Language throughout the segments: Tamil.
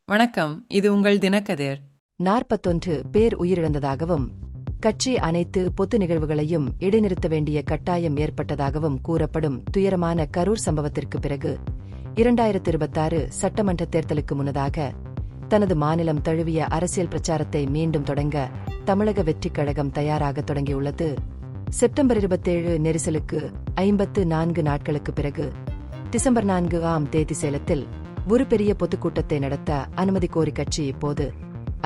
வணக்கம், இது உங்கள் தினக்கதிர். 41 பேர் உயிரிழந்ததாகவும் கட்சி அனைத்து பொது நிகழ்வுகளையும் இடைநிறுத்த வேண்டிய கட்டாயம் ஏற்பட்டதாகவும் கூறப்படும் துயரமான கரூர் சம்பவத்திற்கு பிறகு 2026 சட்டமன்ற தேர்தலுக்கு முன்னதாக தனது மாநிலம் தழுவிய அரசியல் பிரச்சாரத்தை மீண்டும் தொடங்க தமிழக வெற்றிக் கழகம் தயாராக தொடங்கியுள்ளது. செப்டம்பர் 27 நெரிசலுக்கு 54 நாட்களுக்கு பிறகு டிசம்பர் 4ஆம் தேதி சேலத்தில் ஒரு பெரிய பொதுக்கூட்டத்தை நடத்த அனுமதி கோரி கட்சி இப்போது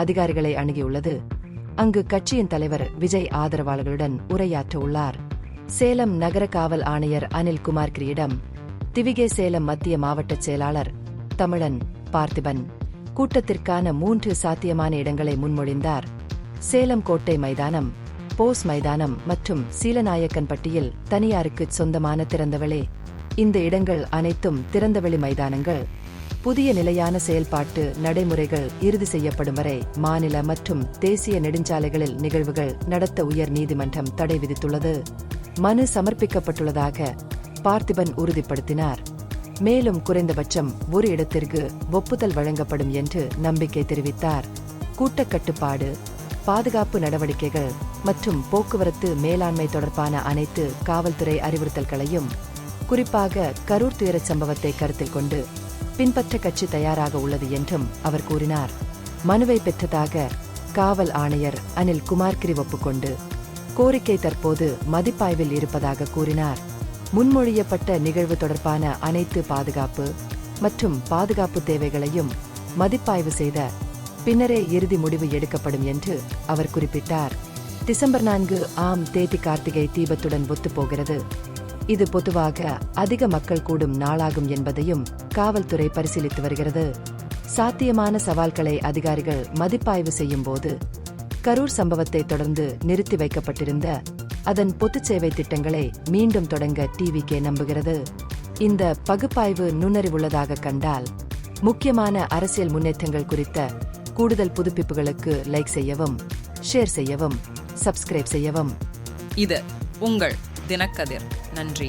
அதிகாரிகளை அணுகியுள்ளது. அங்கு கட்சியின் தலைவர் விஜய் ஆதரவாளர்களுடன் உரையாற்ற உள்ளார். சேலம் நகர காவல் ஆணையர் அனில் குமார் கிரியிடம் திவிகே சேலம் மத்திய மாவட்ட செயலாளர் தமிழன் பார்த்திபன் கூட்டத்திற்கான 3 சாத்தியமான இடங்களை முன்மொழிந்தார். சேலம் கோட்டை மைதானம், போஸ் மைதானம் மற்றும் சீலநாயக்கன்பட்டியில் தனியாருக்கு சொந்தமான திறந்தவெளி. இந்த இடங்கள் அனைத்தும் திறந்தவெளி மைதானங்கள். புதிய நிலையான செயல்பாட்டு நடைமுறைகள் இறுதி செய்யப்படும் வரை மாநில மற்றும் தேசிய நெடுஞ்சாலைகளில் நிகழ்வுகள் நடத்த உயர் நீதிமன்றம் தடை விதித்துள்ளது. மனு சமர்ப்பிக்கப்பட்டுள்ளதாக பார்த்திபன் உறுதிப்படுத்தினார். மேலும் குறைந்தபட்சம் ஒரு இடத்திற்கு ஒப்புதல் வழங்கப்படும் என்று நம்பிக்கை தெரிவித்தார். கூட்டக் கட்டுப்பாடு, பாதுகாப்பு நடவடிக்கைகள் மற்றும் போக்குவரத்து மேலாண்மை தொடர்பான அனைத்து காவல்துறை அறிவுறுத்தல்களையும் குறிப்பாக கரூர் துயரச் சம்பவத்தை கருத்தில் கொண்டு பின்பற்ற கட்சி தயாராக உள்ளது என்றும் அவர் கூறினார். மனுவை பெற்றதாக காவல் ஆணையர் அனில் குமார் கிரி ஒப்புக்கொண்டு கோரிக்கை தற்போது மதிப்பாய்வில் இருப்பதாக கூறினார். முன்மொழியப்பட்ட நிகழ்வு தொடர்பான அனைத்து பாதுகாப்பு மற்றும் பாதுகாப்பு தேவைகளையும் மதிப்பாய்வு செய்த பின்னரே இறுதி முடிவு எடுக்கப்படும் என்று அவர் குறிப்பிட்டார். டிசம்பர் 4ஆம் தேதி கார்த்திகை தீபத்துடன் ஒத்துப்போகிறது. இது பொதுவாக அதிக மக்கள் கூடும் நாளாகும் என்பதையும் காவல்துறை பரிசீலித்து வருகிறது. சாத்தியமான சவால்களை அதிகாரிகள் மதிப்பாய்வு செய்யும் போது கரூர் சம்பவத்தை தொடர்ந்து நிறுத்தி வைக்கப்பட்டிருந்த அதன் பொதுச் சேவை திட்டங்களை மீண்டும் தொடங்க டிவிகே நம்புகிறது. இந்த பகுப்பாய்வு நுண்ணறிவுள்ளதாக கண்டால் முக்கியமான அரசியல் முன்னேற்றங்கள் குறித்த கூடுதல் புதுப்பிப்புகளுக்கு லைக் செய்யவும், ஷேர் செய்யவும், சப்ஸ்கிரைப் செய்யவும். இது உங்கள் தினக்கதிர். நன்றி.